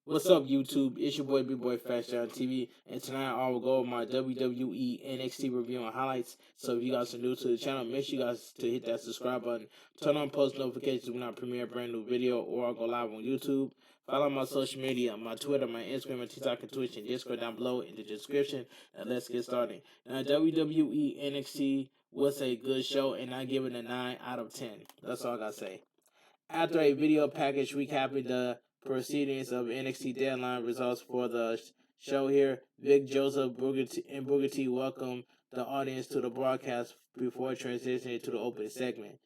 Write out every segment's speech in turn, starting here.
What's up, YouTube? It's your boy Bigboyfactsjonnytv, and tonight I will go over my WWE NXT review and highlights. So if you guys are new to the channel, make sure you guys to hit that subscribe button, turn on post notifications when I premiere a brand new video or I go live on YouTube. Follow my social media, my Twitter, my Instagram, my TikTok, and Twitch, and Discord down below in the description. And let's get started. Now, WWE NXT was a good show, and I give it a 9 out of 10. That's all I gotta say. After a video package recapping the proceedings of NXT Deadline results for the show here, Vic Joseph and Booker T welcomed the audience to the broadcast before transitioning to the opening segment.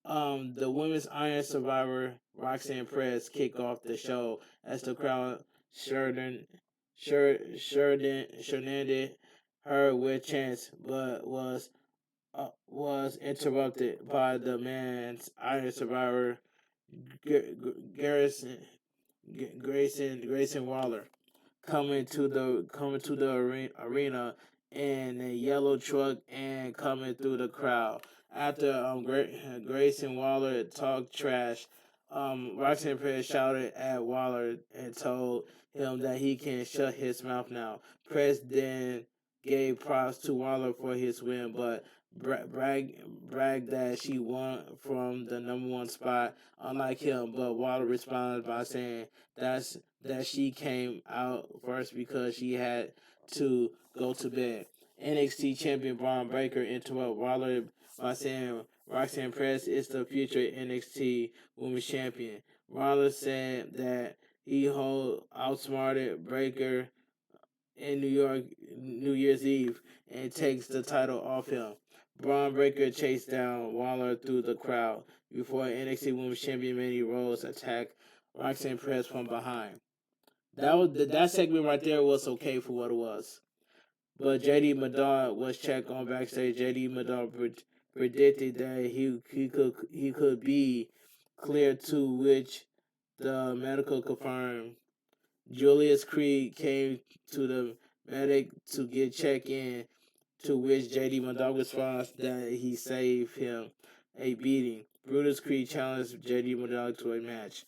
The Women's Iron Survivor, Roxanne Perez, kicked off the show as the crowd shernanded her with chants, but was interrupted by the man's Iron Survivor, Grayson Waller, coming to the arena in a yellow truck and coming through the crowd. After Grayson Waller talked trash, Roxanne Perez shouted at Waller and told him that he can shut his mouth now. Perez then gave props to Waller for his win, but bragged that she won from the #1 spot, unlike him. But Waller responded by saying that she came out first because she had to go to bed. NXT champion Braun Breaker interrupted Waller by saying Roxanne Perez is the future NXT Women's Champion. Waller said that he outsmarted Breaker in New Year's Eve and takes the title off him. Braun Breaker chased down Waller through the crowd before NXT Women's Champion Mandy Rose attacked Roxanne Perez from behind. That segment right there was okay for what it was. But JD Madon was checked on backstage. JD Madon predicted that he could be cleared, to which the medical confirmed. Julius Creed came to the medic to get checked in, to which JD Madon responds that he saved him a beating. Brutus Creed challenged JD Madon to a match.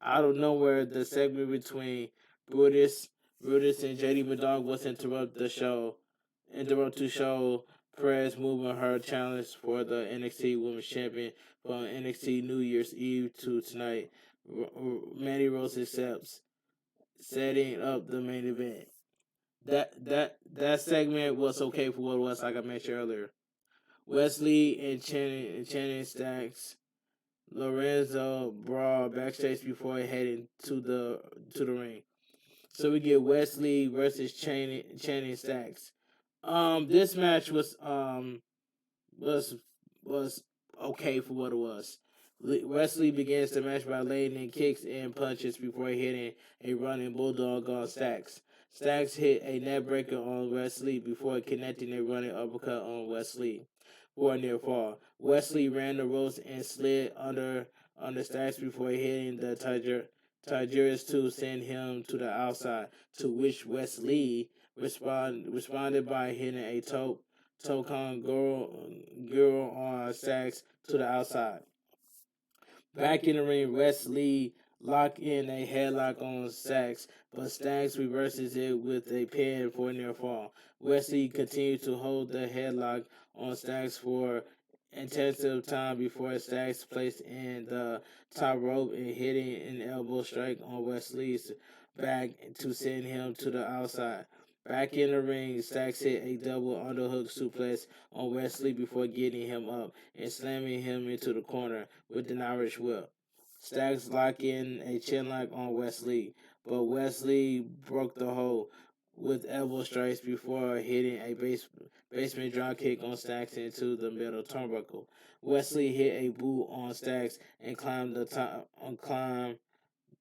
Out of nowhere, the segment between Brutus and JD Madon was interrupt to show Perez moving her challenge for the NXT Women's Champion from NXT New Year's Eve to tonight. Mandy Rose accepts, setting up the main event. That segment was okay for what it was, like I mentioned earlier. Wesley and Channing Stacks, Lorenzo brawl backstage before heading to the ring. So we get Wesley versus Channing Stacks. This match was okay for what it was. Wesley begins the match by laying in kicks and punches before hitting a running bulldog on Stacks. Stacks hit a net breaker on Wesley before connecting a running uppercut on Wesley for a near fall. Wesley ran the ropes and slid under Stacks before hitting the Tigers to send him to the outside, to which Wesley responded by hitting a Tokon girl on Stacks to the outside. Back in the ring, Wesley locked in a headlock on Stacks, but Stacks reverses it with a pin for a near fall. Wesley continued to hold the headlock on Stacks for intensive time before Stacks placed in the top rope and hitting an elbow strike on Wesley's back to send him to the outside. Back in the ring, Stacks hit a double underhook suplex on Wesley before getting him up and slamming him into the corner with an Irish whip. Stacks locked in a chinlock on Wesley, but Wesley broke the hold with elbow strikes before hitting a basement dropkick on Stacks into the middle turnbuckle. Wesley hit a boot on Stacks and climbed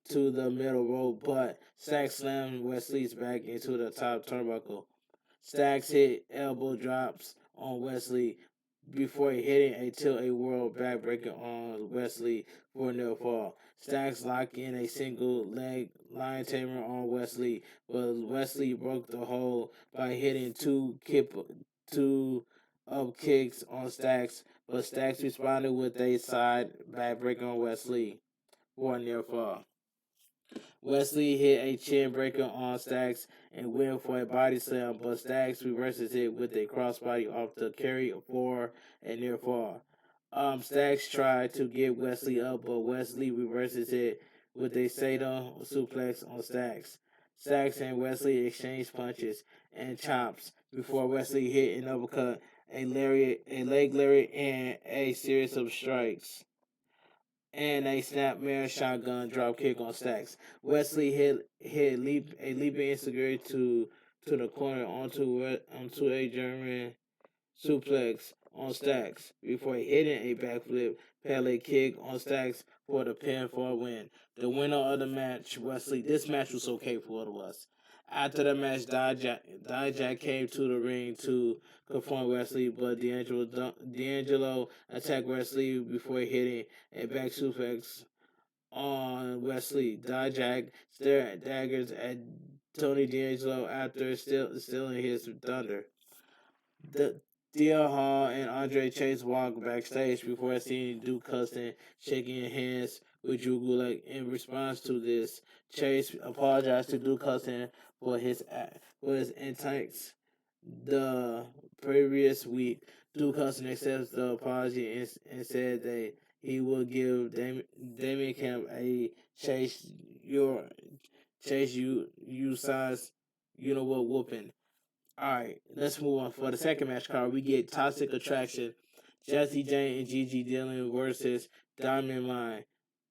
to the middle rope, but Stacks slammed Wesley's back into the top turnbuckle. Stacks hit elbow drops on Wesley before hitting a tilt-a-whirl backbreaker on Wesley for a near fall. Stacks locked in a single leg lion tamer on Wesley, but Wesley broke the hold by hitting two up kicks on Stacks, but Stacks responded with a side backbreaker on Wesley for a near fall. Wesley hit a chin breaker on Stacks and went for a body slam, but Stacks reverses it with a crossbody off the carry for a near fall. Stacks tried to get Wesley up, but Wesley reverses it with a Sato suplex on Stacks. Stacks and Wesley exchange punches and chops before Wesley hit an uppercut, a lariat, a leg lariat, and a series of strikes and a snapmare shotgun drop kick on Stacks. Wesley hit a leaping insecurity to the corner onto a German suplex on Stacks before hitting a backflip Pele kick on Stacks for the pin for a win. The winner of the match, Wesley. This match was okay for what it was. After the match, Dijak came to the ring to confront Wesley, but D'Angelo attacked Wesley before hitting a back suplex on Wesley. Dijak stared daggers at Tony D'Angelo after stealing his thunder. The Thea Hall and Andre Chase walked backstage before seeing Duke Hudson shaking hands with Drew Gulak. In response to this, Chase apologized to Duke Hudson for his antics the previous week. Duke Hudson accepts the apology and said that he will give Damien Camp a your chase you size you know what whooping. Alright, let's move on. For the second match card, we get Toxic Attraction, Jesse Jane and Gigi Dillon versus Diamond Mine,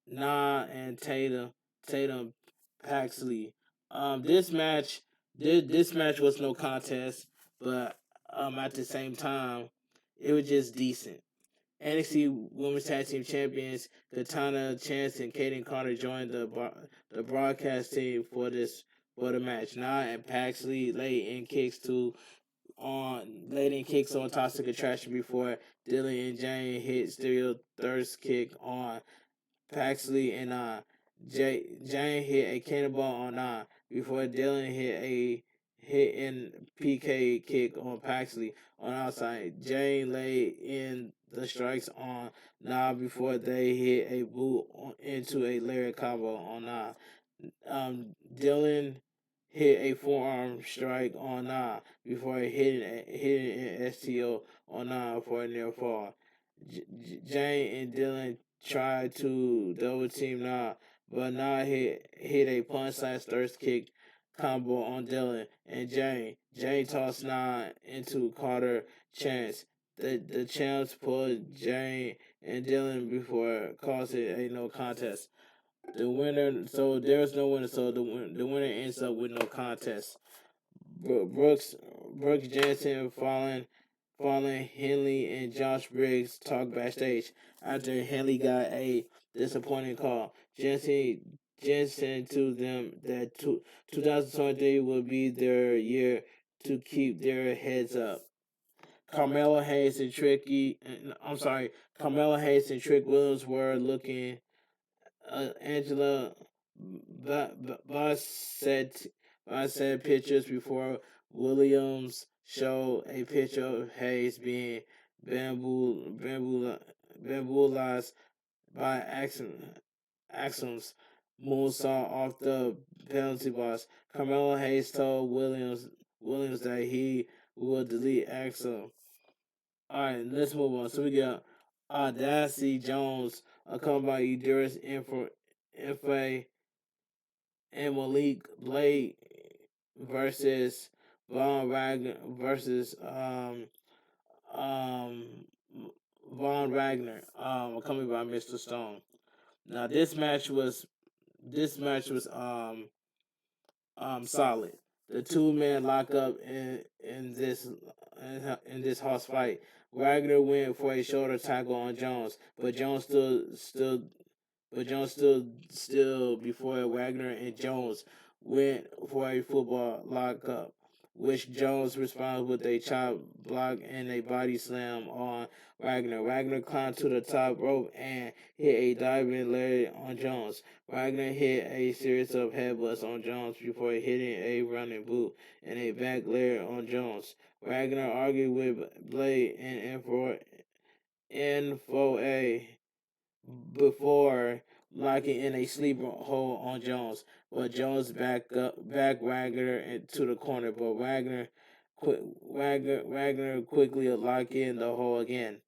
and Tatum Paxley. This match, this match was no contest, but at the same time, it was just decent. NXT Women's Tag Team Champions Katana Chance and Kaden Carter joined the broadcast team for the match. And Paxley laid in kicks on Toxic Attraction before Dylan and Jane hit Stereo Thirst kick on Paxley and Jane hit a cannonball on before Dylan hit in PK kick on Paxley on outside. Jane laid in the strikes on before they hit a boot into a lariat combo on Dylan hit a forearm strike on before hitting an STO on for a near fall. Jane and Dylan tried to double team but hit a punch slash thirst kick combo on Dylan and Jane. Jane tossed into Carter Chance. The champs pulled Jane and Dylan before causing a no contest. The winner, so there's no winner, so the winner ends up with no contest. Brooks Jensen falling Henley and Josh Briggs talk backstage after Henley got a disappointing call. Jensen to them that 2023 will be their year to keep their heads up. Carmelo Hayes and Carmelo Hayes and Trick Williams were looking. Angela Boss said pictures before Williams showed a picture of Hayes being bamboozled by Axum's moonsault off the penalty box. Carmelo Hayes told Williams that he would delete Axum. Alright, let's move on. So we got Darcy Jones, accompanied by Idris Infe and Malik Blade versus Von Wagner versus um Von Wagner, accompanied by Mr. Stone. Now this match was solid. The two men lock up in this house fight. Wagner went for a shoulder tackle on Jones, but Jones still before Wagner and Jones went for a football lockup, which Jones responded with a chop block and a body slam on Wagner. Wagner climbed to the top rope and hit a diving lariat on Jones. Wagner hit a series of headbutts on Jones before hitting a running boot and a back lariat on Jones. Wagner argued with Blade and Info A before locking in a sleeper hold on Jones. But Jones back Wagner into the corner. But Wagner quickly locked in the hole again.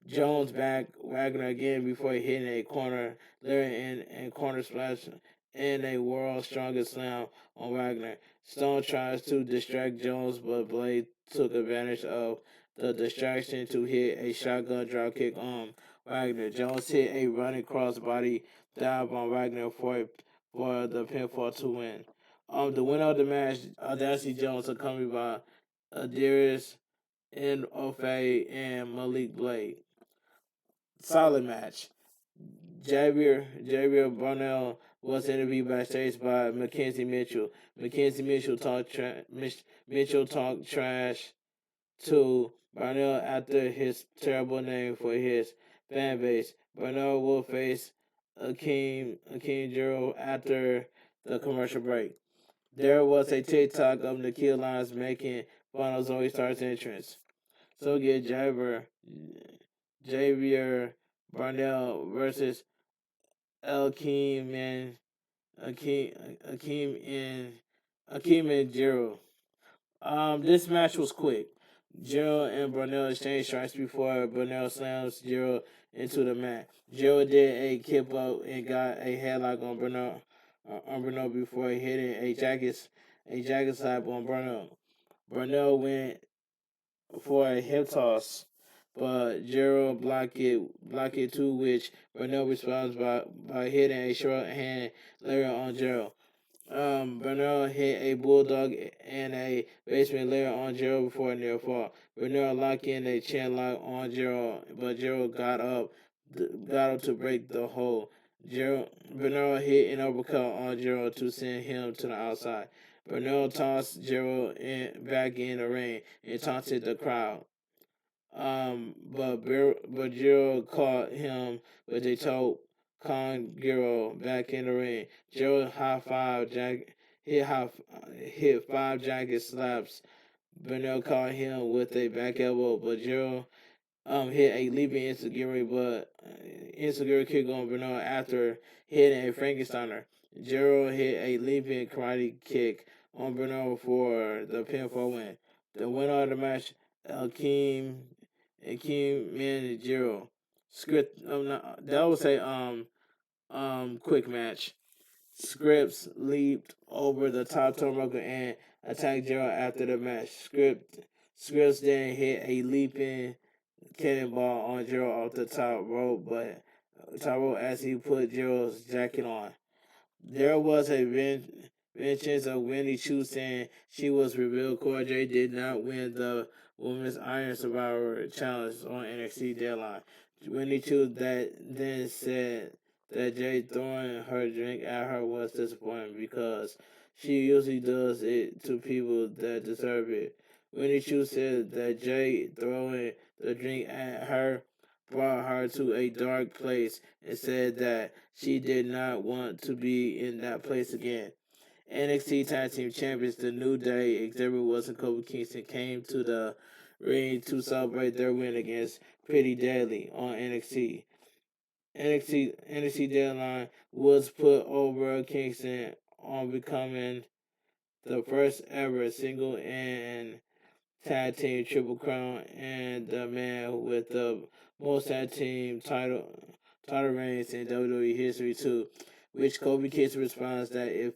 Jones back Wagner again before hitting a corner, layering in corner splash and a world's strongest slam on Wagner. Stone tries to distract Jones, but Blade took advantage of the distraction to hit a shotgun dropkick on Wagner. Jones hit a running crossbody dive on Wagner for the pinfall to win. The winner of the match, Audacity Jones, accompanied by Adiris and Ofe and Malik Blade. Solid match. Javier Burnell was interviewed backstage by Mackenzie Mitchell. Mitchell talked trash to Burnell after his terrible name for his fan base. Burnell will face Akeem Jiro after the commercial break. There was a TikTok of Nikhil Lyons making fun of Zoe Stark's entrance. So get Javier Burnell versus Akeem and Akeem and Jiro. This match was quick. Jiro and Burnell exchanged strikes before Burnell slams Jiro into the mat. Jiro did a kip up and got a headlock on Burnell before hitting a jacket slap on Burnell. Burnell went for a hip toss, but Gerald blocked it to which Burnell responds by hitting a short hand layer on Gerald. Burnell hit a bulldog and a basement layer on Gerald before a near fall. Burnell locked in a chin lock on Gerald, but Gerald got up to break the hold. Burnell hit an uppercut on Gerald to send him to the outside. Burnell tossed Gerald back in the ring and taunted the crowd. But Gerald caught him with a toe Congiro back in the ring. Gerald hit five jacket slaps. Burnell caught him with a back elbow, but Gerald hit a leaping insecure kick on Bernard after hitting a Frankensteiner. Gerald hit a leaping karate kick on Bernard for the pinfall win. The winner of the match, Akeem Managero. Script. That was a quick match. Scripps leaped over the top turnbuckle and attacked Gerald after the match. Scripps then hit a leaping cannonball on Gerald off the top rope as he put Gerald's jacket on. There was a mention of Winnie Chu saying she was revealed Cora J did not win the Women's Iron Survivor Challenge on NXT Deadline. Winnie Chu then said that Jay throwing her drink at her was disappointing because she usually does it to people that deserve it. Winnie Chu said that Jay throwing the drink at her brought her to a dark place and said that she did not want to be in that place again. NXT Tag Team Champions The New Day, Xavier Woods and Kofi Kingston came to the ring to celebrate their win against Pretty Deadly on NXT. NXT Deadline Woods put over Kingston on becoming the first ever single and tag team triple crown and the man with the most tag team title reigns in WWE history too. Which Kofi Kingston responds that it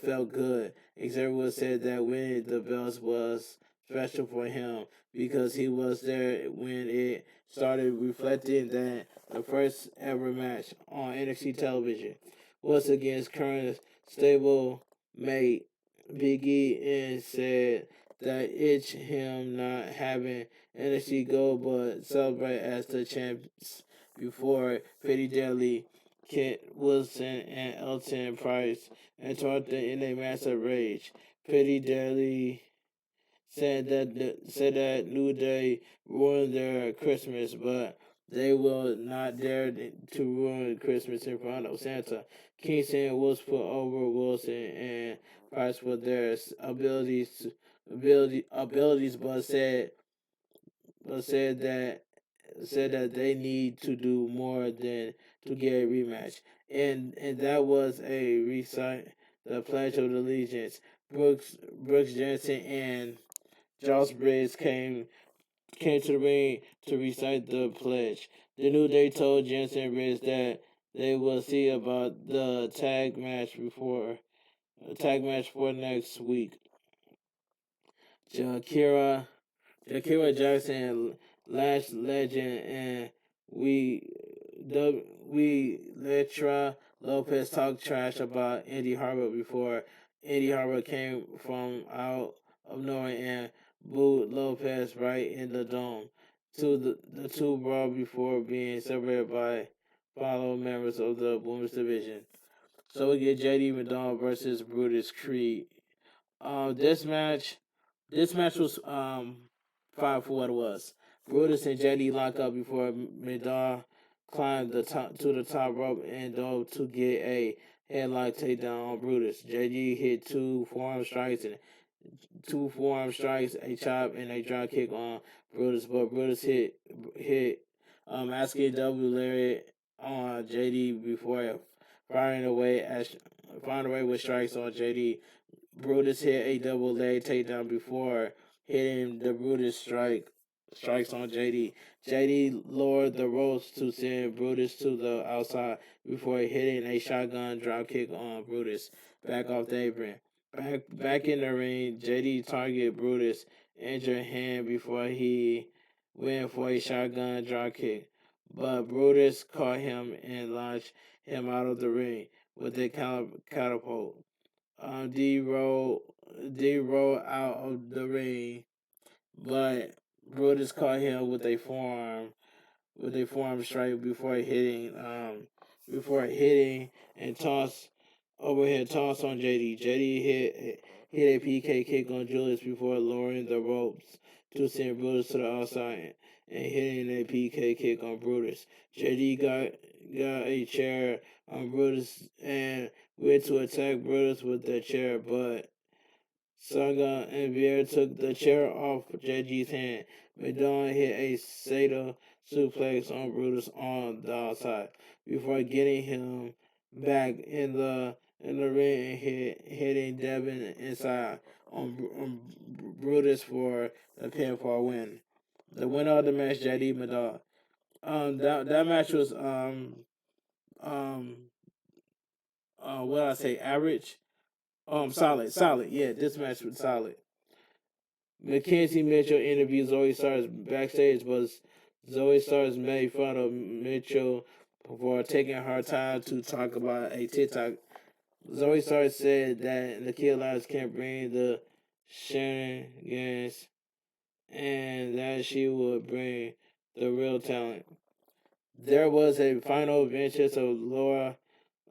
felt good. Xavier Woods said that winning the belts was special for him because he was there when it started, reflecting that the first ever match on NXT television was against current stable mate Big E and said that itch him not having NXT go but celebrate as the champs before Pretty Deadly, Kent Wilson, and Elton Price interrupted in a massive rage. Pretty Deadly said that New Day ruined their Christmas, but they will not dare to ruin Christmas in front of Santa. Kingston was put over Wilson and Price for their abilities, but said that that they need to do more than to get a rematch, and that was a recite the Pledge of Allegiance. Brooks Jensen and Josh Briggs came to the ring to recite the pledge. The New Day told Jensen and Briggs that they will see about the tag match for next week. Shakira Jackson, Lash Legend, and we Letra Lopez talk trash about Indy Harbour before Indy Harbour came from out of nowhere and booed Lopez right in the dome. The two brawled before being separated by fellow members of the women's division. So we get JD McDonald versus Brutus Creed. Uh, this match this match was fine for what it was. Brutus and JD lock up before Midar climbed to the top rope and dove to get a headlock takedown on Brutus. JD hit two forearm strikes, a chop, and a drop kick on Brutus, but Brutus hit asking W lariat on JD before firing away with strikes on JD. Brutus hit a double leg takedown before hitting the Brutus strikes on JD. JD lowered the ropes to send Brutus to the outside before hitting a shotgun drop kick on Brutus back off the apron. Back in the ring, JD targeted Brutus' injured hand before he went for a shotgun drop kick, but Brutus caught him and launched him out of the ring with a catapult. D roll out of the ring, but Brutus caught him with a forearm strike before hitting and overhead toss on JD. JD hit a PK kick on Julius before lowering the ropes to send Brutus to the outside and hitting a PK kick on Brutus. JD got a chair on Brutus and went to attack Brutus with the chair, but Saga and Vier took the chair off JG's hand. McDonald hit a Sato suplex on Brutus on the outside before getting him back in the ring and hitting Devin inside on Brutus for the pinfall win. The winner of the match, JD McDonald. That match was um what I say, average. Solid. Yeah, this match was solid. Mackenzie Mitchell interviewed Zoe Starks backstage, but Zoe Starks made fun of Mitchell for taking her time to talk about a TikTok. Zoe Starks said that the Kid Lives can't bring the shenanigans and that she would bring the real talent. There was a final adventures of Laura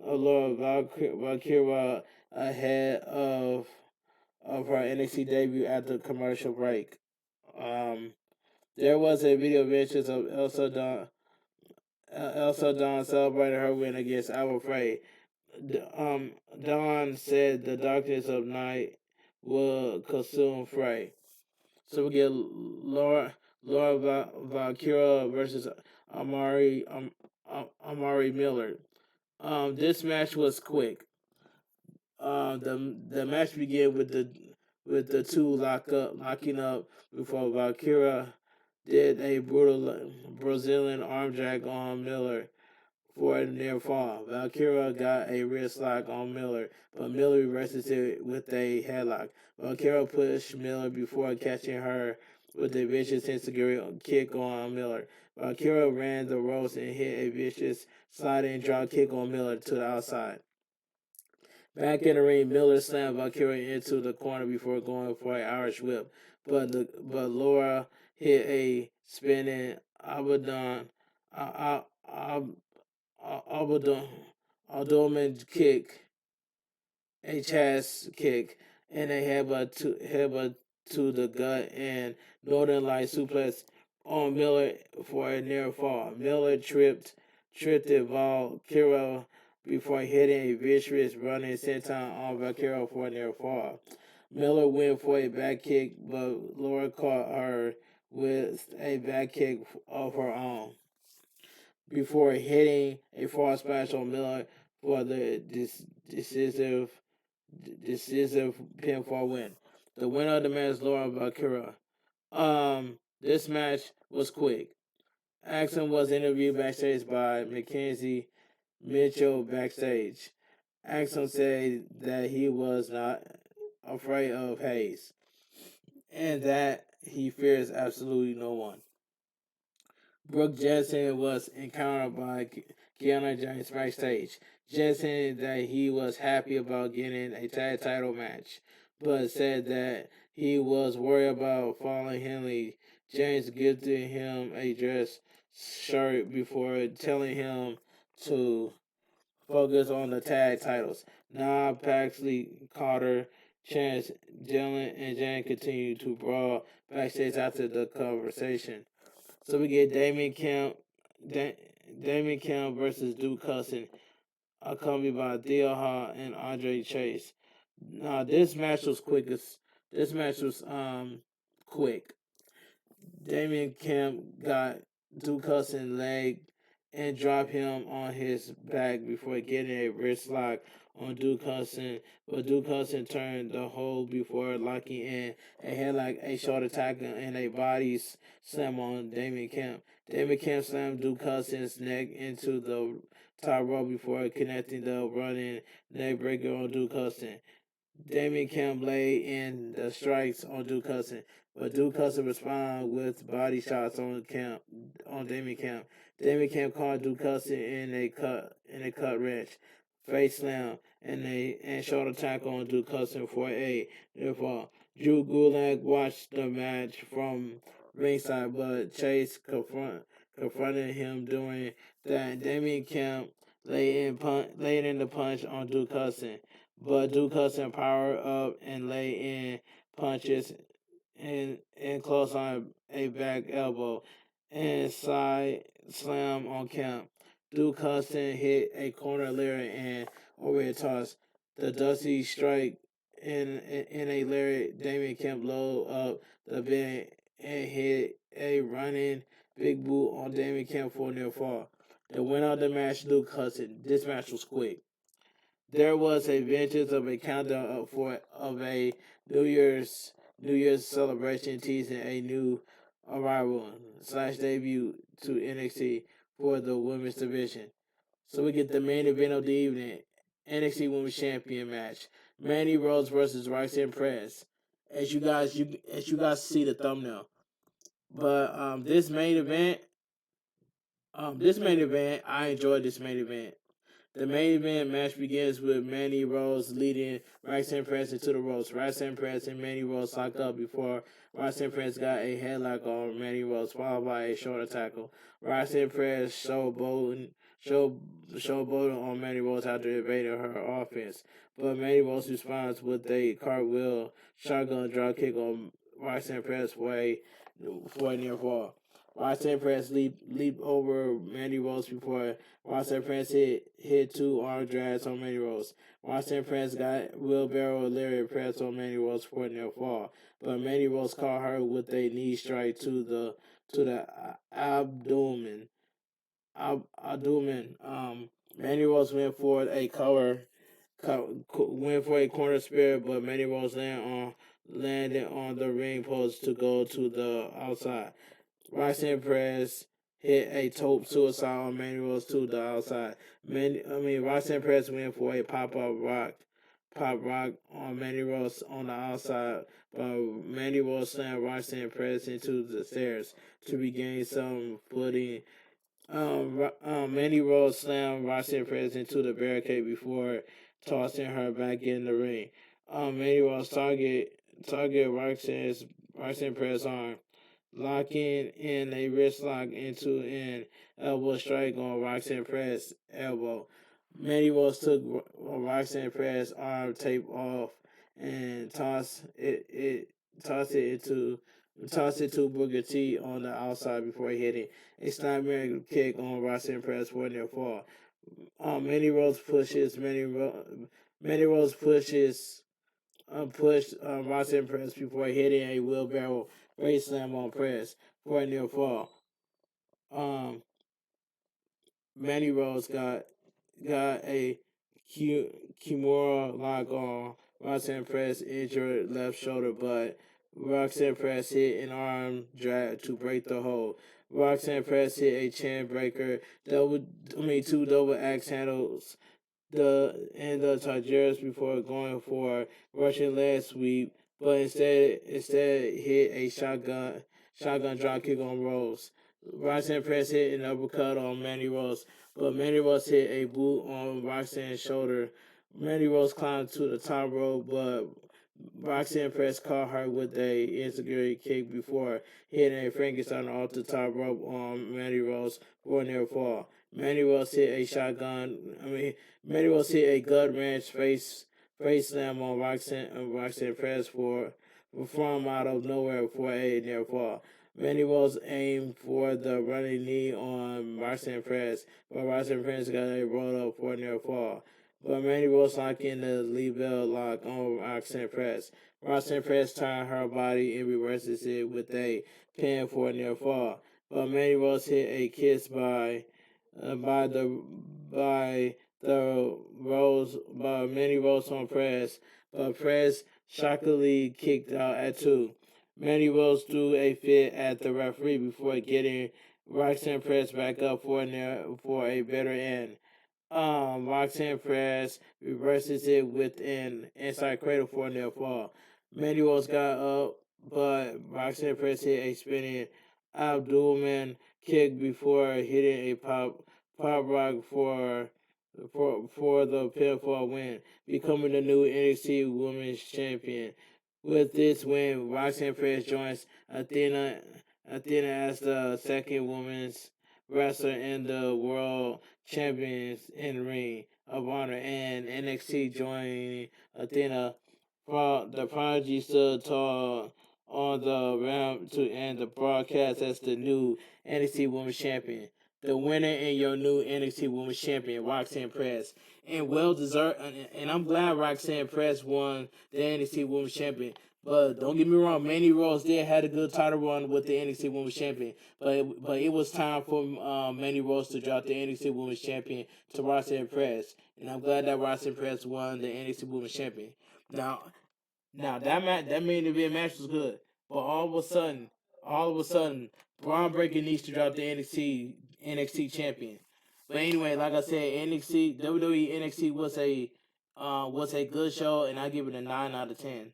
Valkyria ahead of her NXT debut at the commercial break. There was a video adventures of Elsa Dawn celebrating her win against Alba Frey. Dawn said the darkness of night will consume Frey. So we get Laura Valkyria versus Amari Miller. This match was quick. The match began with the two locking up before Valkyria did a brutal Brazilian arm drag on Miller for a near fall. Valkyria got a wrist lock on Miller, but Miller reversed it with a headlock. Valkyria pushed Miller before catching her with a vicious enziguri kick on Miller. Valkyria ran the ropes and hit a vicious sliding drop kick on Miller to the outside. Back in the ring, Miller slammed Valkyria into the corner before going for an Irish whip, but Laura hit a spinning abdomen kick, a chest kick, and a headbutt to the gut and Northern Light suplex on Miller for a near fall. Miller tripped Valkyria before hitting a vicious running senton on Valkyria for a near fall. Miller went for a back kick, but Laura caught her with a back kick of her own before hitting a fall splash on Miller for the decisive pinfall win. The winner of the match is Laura Bakura. This match was quick. Axel was interviewed backstage by Mackenzie Mitchell backstage. Axel said that he was not afraid of Hayes and that he fears absolutely no one. Brooke Jensen was encountered by Kiana James backstage. Jensen that he was happy about getting a tag title match, but said that he was worried about falling Henley. James gifted him a dress shirt before telling him to focus on the tag titles. Now Paxley, Carter, Chance, Dylan, and Jan continue to brawl backstage after the conversation. So we get Damien Camp versus Duke Cousin, accompanied by Theo Hall and Andre Chase. Now this match was quick. This match was quick. Damien Camp got Duke Cousin leg and dropped him on his back before getting a wrist lock on Duke Cousin, but Duke Cousin turned the hold before locking in a headlock, a shoulder tackle, and a body slam on Damien Camp. Damien Camp slammed Duke Cousin's neck into the top rope before connecting the running neck breaker on Duke Cousin. Damien Camp laid in the strikes on Duke Cousin, but Duke Cousin responded with body shots on Damien Camp. Damien Camp caught Duke Cousin in a cut wrench, face slam, and shoulder tackle on Duke Cousin for a near fall. Drew Gulak watched the match from ringside, but Chase confronted him during that. Damien Camp laid in the punch on Duke Cousin, but Duke Cousin powered up and lay in punches and close on a back elbow and side slam on Camp. Duke Cousin hit a corner lariat and overhead toss. The Dusty strike in a lariat. Damien Camp low up the bend and hit a running big boot on Damien Camp for a near fall. The winner of the match, Duke Cousin. This match was quick. There was a vengeance of a countdown of a New Year's celebration teasing a new arrival / debut to NXT for the women's division. So we get the main event of the evening, NXT Women's Champion match, Mandy Rose versus Roxanne Perez. As you guys see the thumbnail, but this main event, I enjoyed this main event. The main event match begins with Mandy Rose leading Roxanne Perez into the ropes. Roxanne Perez and Mandy Rose lock up before Roxanne Perez got a headlock on Mandy Rose, followed by a shoulder tackle. Roxanne Perez showboating on Mandy Rose after evading her offense, but Mandy Rose responds with a cartwheel shotgun drop kick on Roxanne Perez for a near fall. Roxanne Perez leaped over Mandy Rose before Roxanne Perez hit two arm drags on Mandy Rose. Roxanne Perez got wheelbarrow lariat press on Mandy Rose for a near fall, but Mandy Rose caught her with a knee strike to the abdomen. Mandy Rose went for a corner spear, but Mandy Rose landed on the ring post to go to the outside. Roxanne Perez hit a top suicide on Mandy Rose to the outside. Roxanne Perez went for a pop rock on Mandy Rose on the outside, but Mandy Rose slammed Roxanne Perez into the stairs to regain some footing. Mandy Rose slammed Roxanne Perez into the barricade before tossing her back in the ring. Mandy Rose target Roxanne Perez arm, locking in a wrist lock into an elbow strike on Roxanne Perez's elbow. Mandy Rose took Roxanne Perez's arm tape off and tossed it to Booker T on the outside before hitting a snapmare kick on Roxanne Perez for a near fall. Mandy Rose pushed Roxanne Perez before hitting a wheelbarrow Race slam on Perez for a near fall. Manny Rose got a Kimura lock on Roxanne Perez injured left shoulder, but Roxanne Perez hit an arm drag to break the hold. Roxanne Perez hit a chain breaker, two double axe handles the Chargers before going for Russian leg sweep, but instead hit a shotgun drop kick on Rose. Roxanne Perez hit an uppercut on Mandy Rose, but Mandy Rose hit a boot on Roxanne's shoulder. Mandy Rose climbed to the top rope, but Roxanne Perez caught her with a insecurity kick before hitting a Frankenstein off the top rope on Mandy Rose for a near fall. Mandy Rose hit a Mandy Rose hit a gut wrench face slam on Roxanne Perez from out of nowhere for a near fall. Mandy Rose aimed for the running knee on Roxanne Perez, but Roxanne Perez got a roll up for a near fall. But Mandy Rose locked in the lead bell lock on Roxanne Perez. Roxanne Perez turned her body and reverses it with a pin for a near fall. But Mandy Rose hit a kiss by Mandy Rose on Perez, but Perez shockingly kicked out at 2. Mandy Rose threw a fit at the referee before getting Roxanne Perez back up for a better end. Roxanne Perez reverses it with an inside cradle for a near fall. Mandy Rose got up, but Roxanne Perez hit a spinning abdomen kick before hitting a pop rock for the pinfall win, becoming the new NXT Women's Champion. With this win, Roxanne Perez joins Athena as the second women's wrestler in the world champions in Ring of Honor, and NXT joining Athena. The Prodigy stood tall on the ramp to end the broadcast as the new NXT Women's Champion. The winner and your new NXT Women's Champion, Roxanne Perez. And well deserved, and I'm glad Roxanne Perez won the NXT Women's Champion. But don't get me wrong, Mandy Rose did had a good title run with the NXT Women's Champion. But it was time for Mandy Rose to drop the NXT Women's Champion to Roxanne Perez. And I'm glad that Roxanne Perez won the NXT Women's Champion. Now that main event match was good, but all of a sudden, Braun Breaker needs to drop the NXT champion. But anyway, like I said, WWE NXT was a good show, and I give it a 9 out of 10.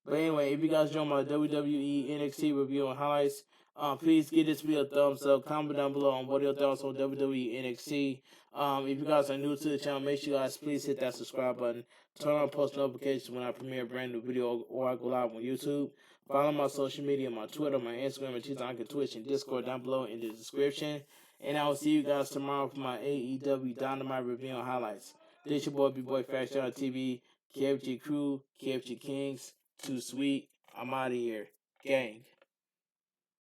But anyway, if you guys join my WWE NXT review and highlights, please give this video a thumbs up. Comment down below on what your thoughts on WWE NXT. If you guys are new to the channel, make sure you guys please hit that subscribe button. Turn on post notifications when I premiere a brand new video or I go live on YouTube. Follow my social media, my Twitter, my Instagram, and TikTok, and Twitch, and Discord down below in the description. And I will see you guys tomorrow for my AEW Dynamite review and highlights. This your boy, Bigboyfactsjonnytv, KFG Crew, KFG Kings. Too sweet. I'm out of here. Gang.